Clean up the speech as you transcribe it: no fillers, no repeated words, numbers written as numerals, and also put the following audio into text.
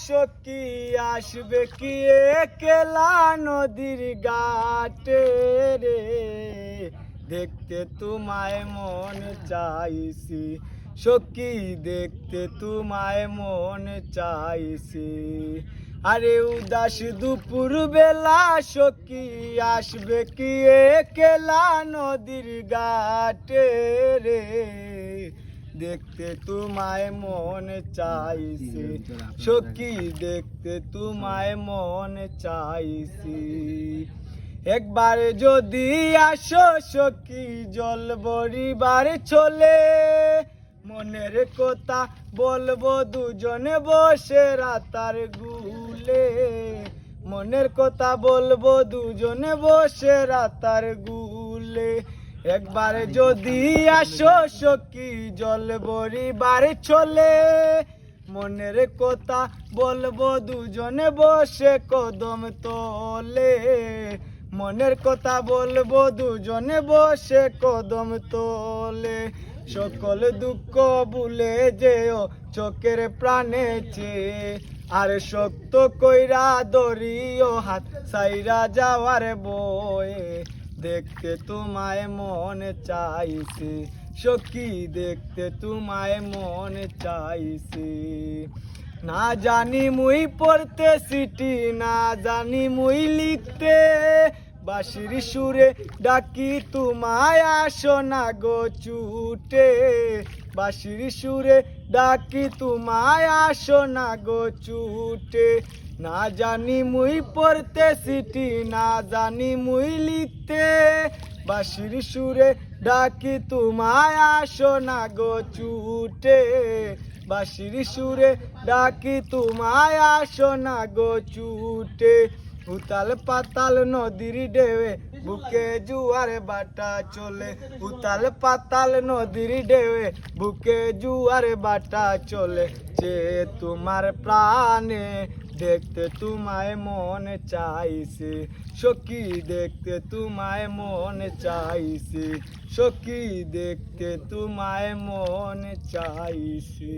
সখী আসবে কি একলা নদীর ঘাটে রে, দেখতে তোমায় মন চাইছি সখী, দেখতে তোমায় মন চাইছি। আরে উদাস দুপুর বেলা সখী আসবে কি একলা নদীর ঘাটে রে, দেখতে তোমায় মন চাইছি সখী, দেখতে তোমায় মন চাইছি। একবার যদি আসো সখী জল ভরিবার চলে, মনের কথা বলবো দুজনে বসে রাতার গুলে, মনের কথা বলবো দুজনে বসে রাতার গুলে। একবার যদি আসো সখী জল ভরিবার চলে, মনের কথা বলবো দুজনে বসে কদম তলে, মনের কথা বলবো দুজনে বসে কদম তলে। সকল দুঃখ ভুলে যেও চোখের প্রাণে চেয়ে, আর শক্ত কইরা ধরিও হাত সাইরা যাওয়ার বয়ে, দেখতে তোমায় মন চাইছে সখী, দেখতে তোমায় মন চাইছে। না জানি মুই পড়তে সিটি, না জানি মুই লিখতে, বাঁশির সুরে ডাকি তোমায় আসো না গো ছুটে, বাঁশির সুরে ডাকি তোমায় আসো না গো ছুটে। না জানি মুই পড়তে সিটি, না জানি মুই লিখতে, বাঁশির সুরে ডাকি তোমায় আসো না গো ছুটে, বাঁশির সুরে ডাকি তোমায় আসো না গো ছুটে। উতাল পাতাল নদীর ঢেউয়ে বুকে জুয়ার বাটা চলে, উতাল পাতাল নদীর ঢেউয়ে বুকে জুয়ার বাটা চলে। যে তোমার প্রাণে দেখতে তোমায় মন চাইছে সখী, দেখতে তোমায় মন চাইছে সখী, দেখতে তোমায় মন চাইছে।